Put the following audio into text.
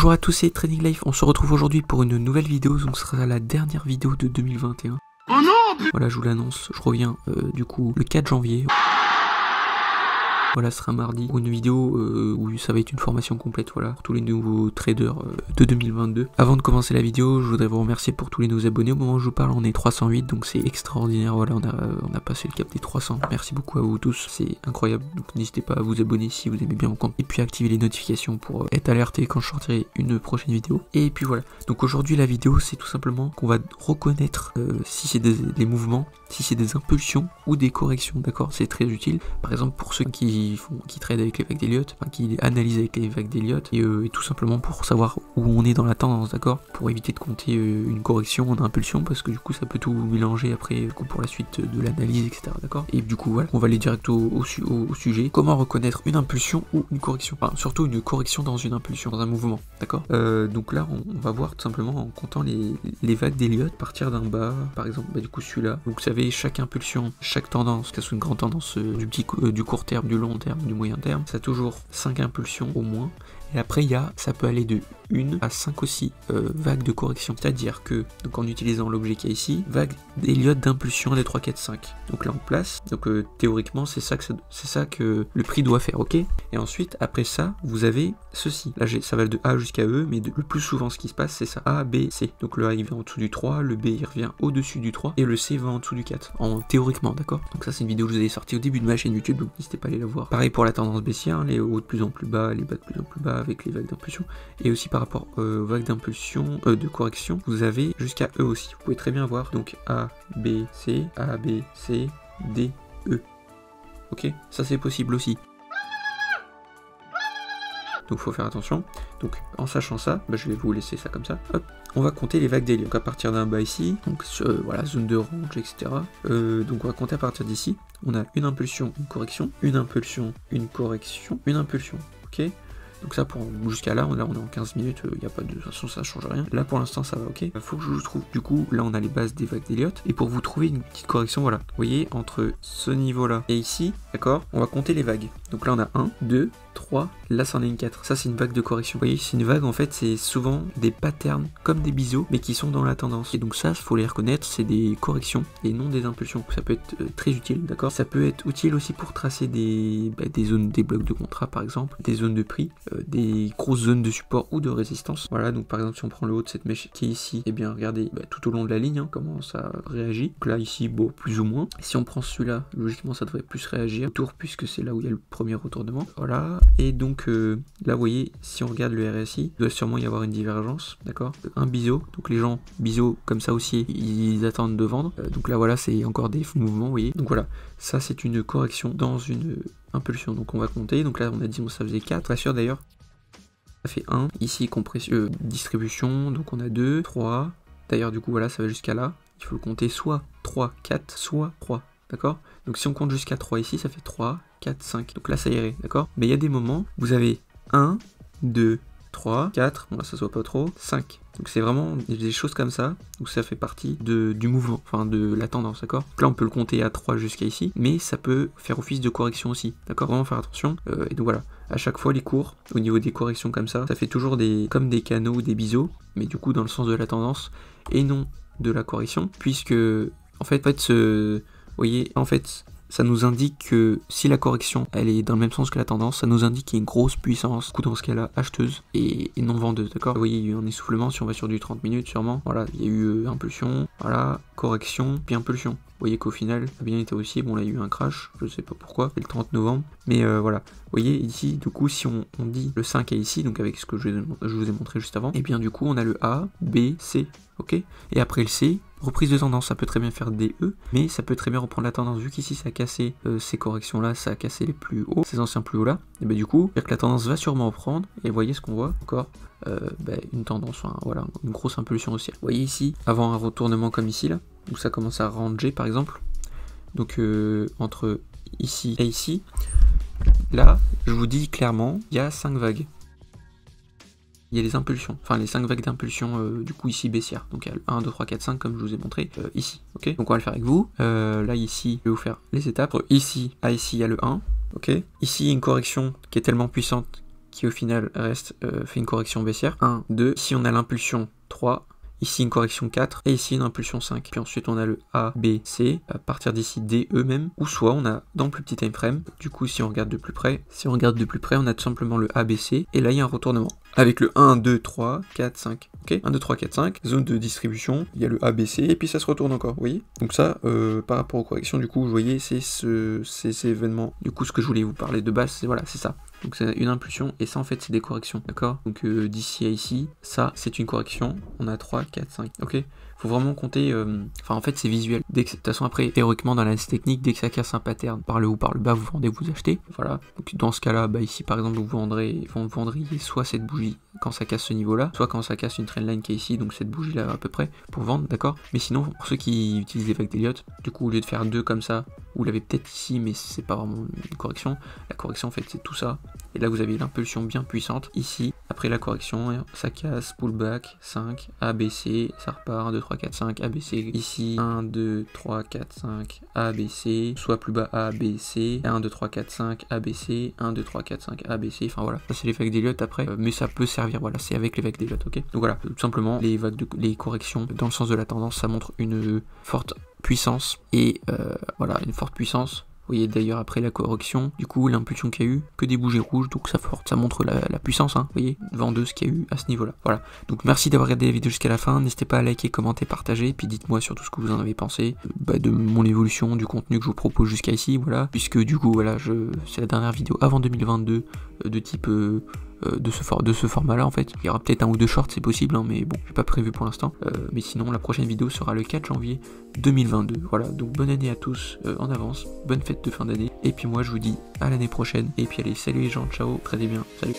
Bonjour à tous, c'est Trading Life, on se retrouve aujourd'hui pour une nouvelle vidéo, donc ce sera la dernière vidéo de 2021. Oh non! Voilà, je vous l'annonce, je reviens du coup le 4 janvier. Voilà, ce sera mardi pour une vidéo où ça va être une formation complète, voilà, pour tous les nouveaux traders de 2022. Avant de commencer la vidéo, je voudrais vous remercier pour tous les nouveaux abonnés. Au moment où je vous parle, on est 308, donc c'est extraordinaire. Voilà, on a passé le cap des 300. Merci beaucoup à vous tous, c'est incroyable. Donc n'hésitez pas à vous abonner si vous aimez bien mon compte. Et puis activer les notifications pour être alerté quand je sortirai une prochaine vidéo. Et puis voilà, donc aujourd'hui la vidéo, c'est tout simplement qu'on va reconnaître si c'est des mouvements, si c'est des impulsions ou des corrections, d'accord? C'est très utile. Par exemple, pour ceux qui trade avec les vagues d'Elliott, enfin qui analysent avec les vagues d'Elliott, et tout simplement pour savoir où on est dans la tendance, d'accord, pour éviter de compter une correction en impulsion, parce que du coup ça peut tout mélanger après du coup, pour la suite de l'analyse, etc., d'accord. Et du coup voilà, on va aller direct au sujet. Comment reconnaître une impulsion ou une correction, enfin surtout une correction dans une impulsion, dans un mouvement, d'accord. Donc là on va voir tout simplement en comptant les vagues d'Elliott, partir d'un bas, par exemple du coup celui-là. Donc vous savez, chaque impulsion, chaque tendance, que ce soit une grande tendance du court terme, du long terme, du moyen terme, ça a toujours 5 impulsions au moins. Et après ça peut aller de 1 à 5 aussi vagues de correction. C'est-à-dire que, donc en utilisant l'objet qu'il y a ici, vague d'Elliott d'impulsion des 3, 4, 5. Donc là on place, donc théoriquement c'est ça que le prix doit faire, ok. Et ensuite, après ça, vous avez ceci. Là ça va de A jusqu'à E, mais le plus souvent ce qui se passe c'est ça. A, B, C. Donc le A il vient en dessous du 3, le B il revient au-dessus du 3, et le C va en dessous du 4. Théoriquement, d'accord. Donc ça c'est une vidéo que je vous ai sortie au début de ma chaîne YouTube, donc n'hésitez pas à aller la voir. Pareil pour la tendance baissière, hein, les hauts de plus en plus bas, les bas de plus en plus bas avec les vagues d'impulsion. Et aussi par rapport aux vagues d'impulsion, de correction, vous avez jusqu'à E aussi. Vous pouvez très bien voir, donc A, B, C, D, E. Ok, ça c'est possible aussi. Donc faut faire attention. Donc en sachant ça, je vais vous laisser ça comme ça. Hop, on va compter les vagues d'Elliott. Donc à partir d'un bas ici, donc voilà, zone de range, etc. Donc on va compter à partir d'ici. On a une impulsion, une correction, une impulsion, une correction, une impulsion. Ok. Donc ça pour jusqu'à là, on est en 15 minutes, il n'y a pas de façon, ça change rien. Là pour l'instant ça va, ok. Faut que je vous trouve. Du coup, là on a les bases des vagues d'Elliott. Et pour vous trouver une petite correction, voilà. Vous voyez, entre ce niveau-là et ici, d'accord, on va compter les vagues. Donc là on a 1, 2, 3, là c'en est une 4. Ça c'est une vague de correction. Vous voyez, c'est une vague en fait, c'est souvent des patterns comme des biseaux, mais qui sont dans la tendance. Et donc ça, faut les reconnaître, c'est des corrections et non des impulsions. Ça peut être très utile, d'accord. Ça peut être utile aussi pour tracer des zones, des blocs de contrat par exemple, des zones de prix, des grosses zones de support ou de résistance. Voilà, donc par exemple si on prend le haut de cette mèche qui est ici, et bien regardez tout au long de la ligne, hein, comment ça réagit. Donc là ici, bon, plus ou moins. Si on prend celui-là, logiquement ça devrait plus réagir autour, puisque c'est là où il y a le premier retournement. Voilà, et donc là vous voyez, si on regarde le RSI, il doit sûrement y avoir une divergence, d'accord. Un biseau, donc les gens biseau comme ça aussi, ils attendent de vendre. Donc là voilà, c'est encore des mouvements, vous voyez. Donc voilà, ça c'est une correction dans une impulsion. Donc on va compter, donc là on a dit ça faisait 4, pas sûr d'ailleurs. Ça fait 1, ici compression, distribution, donc on a 2, 3, d'ailleurs du coup voilà, ça va jusqu'à là, il faut le compter soit 3, 4, soit 3, d'accord. Donc si on compte jusqu'à 3 ici, ça fait 3, 4, 5, donc là ça irait, d'accord. Mais il y a des moments, vous avez 1, 2, 3, 4, bon là ça se voit pas trop, 5. Donc c'est vraiment des choses comme ça, où ça fait partie du mouvement, enfin de la tendance, d'accord. Donc là on peut le compter à 3 jusqu'à ici, mais ça peut faire office de correction aussi, d'accord. Vraiment faire attention, et donc voilà. À chaque fois les cours, au niveau des corrections comme ça fait toujours comme des canaux ou des biseaux, mais du coup dans le sens de la tendance, et non de la correction, puisque en fait vous voyez, en fait ça nous indique que si la correction elle est dans le même sens que la tendance, ça nous indique qu'il y a une grosse puissance, du coup dans ce cas là acheteuse et non vendeuse, d'accord. Vous voyez, il y a eu un essoufflement, si on va sur du 30 minutes sûrement, voilà, il y a eu impulsion, voilà, correction, puis impulsion. Vous voyez qu'au final, ça a bien été aussi, bon là il y a eu un crash, je sais pas pourquoi, c'est le 30 novembre, mais voilà. Vous voyez ici, du coup si on dit le 5 est ici, donc avec ce que je vous ai montré juste avant, et bien du coup on a le A, B, C, ok. Et après le C, reprise de tendance, ça peut très bien faire des E, mais ça peut très bien reprendre la tendance, vu qu'ici ça a cassé ces corrections là, ça a cassé les plus hauts, ces anciens plus hauts là, et bien du coup, c'est-à-dire que la tendance va sûrement reprendre, et vous voyez ce qu'on voit encore, une tendance, enfin, voilà, une grosse impulsion haussière. Vous voyez ici, avant un retournement comme ici là, où ça commence à ranger par exemple, donc entre ici et ici, là, je vous dis clairement, il y a 5 vagues. Il y a les impulsions, enfin les 5 vagues d'impulsion du coup ici baissière. Donc il y a le 1, 2, 3, 4, 5 comme je vous ai montré ici, ok. Donc on va le faire avec vous. Là ici, je vais vous faire les étapes. Ici à ici, il y a le 1, ok. Ici, une correction qui est tellement puissante qui au final reste, fait une correction baissière. 1, 2, ici on a l'impulsion 3, ici une correction 4, et ici une impulsion 5. Puis ensuite on a le A, B, C, à partir d'ici D, E même, ou soit on a dans le plus petit time frame, du coup si on regarde de plus près, on a tout simplement le A, B, C, et là il y a un retournement. Avec le 1, 2, 3, 4, 5. Ok, 1, 2, 3, 4, 5, zone de distribution, il y a le A, B, C, et puis ça se retourne encore, vous voyez. Donc ça, par rapport aux corrections, du coup, vous voyez, c'est ces événements. Du coup, ce que je voulais vous parler de base, c'est voilà, c'est ça. Donc c'est une impulsion, et ça en fait c'est des corrections, d'accord. Donc d'ici à ici, ça c'est une correction, on a 3, 4, 5, ok. Faut vraiment compter, enfin en fait c'est visuel. Dès que, de toute façon après, théoriquement dans l'analyse technique, dès que ça casse un pattern par le haut ou par le bas, vous vendez, vous achetez, voilà. Donc dans ce cas-là, bah ici par exemple, vous vendriez soit cette bougie quand ça casse ce niveau-là, soit quand ça casse une trendline qui est ici, donc cette bougie-là à peu près, pour vendre, d'accord. Mais sinon, pour ceux qui utilisent les vagues d'Elliott, du coup au lieu de faire 2 comme ça, vous l'avez peut-être ici, mais c'est pas vraiment une correction. La correction en fait c'est tout ça. Et là vous avez l'impulsion bien puissante, ici, après la correction, ça casse, pullback, 5, ABC, ça repart, 1, 2, 3, 4, 5, ABC, ici, 1, 2, 3, 4, 5, ABC, soit plus bas ABC, 1, 2, 3, 4, 5, ABC, 1, 2, 3, 4, 5, ABC, enfin voilà, ça c'est les vagues d'Elliott après, mais ça peut servir, voilà, c'est avec les vagues d'Elliott, ok. Donc voilà, tout simplement, les corrections, dans le sens de la tendance, ça montre une forte puissance, et voilà, une forte puissance. Vous voyez d'ailleurs après la correction, du coup l'impulsion qu'il y a eu, que des bougies rouges, donc ça montre la puissance, hein, vous voyez, vendeuse qu'il y a eu à ce niveau-là. Voilà, donc merci d'avoir regardé la vidéo jusqu'à la fin, n'hésitez pas à liker, commenter, partager, et puis dites-moi surtout ce que vous en avez pensé, de mon évolution, du contenu que je vous propose jusqu'à ici, voilà, puisque du coup voilà, c'est la dernière vidéo avant 2022 de type... de ce format là en fait. Il y aura peut-être 1 ou 2 shorts, c'est possible, hein, mais bon, j'ai pas prévu pour l'instant. Mais sinon la prochaine vidéo sera le 4 janvier 2022. Voilà, donc bonne année à tous en avance, bonne fête de fin d'année, et puis moi je vous dis à l'année prochaine, et puis allez, salut les gens, ciao, très bien, salut.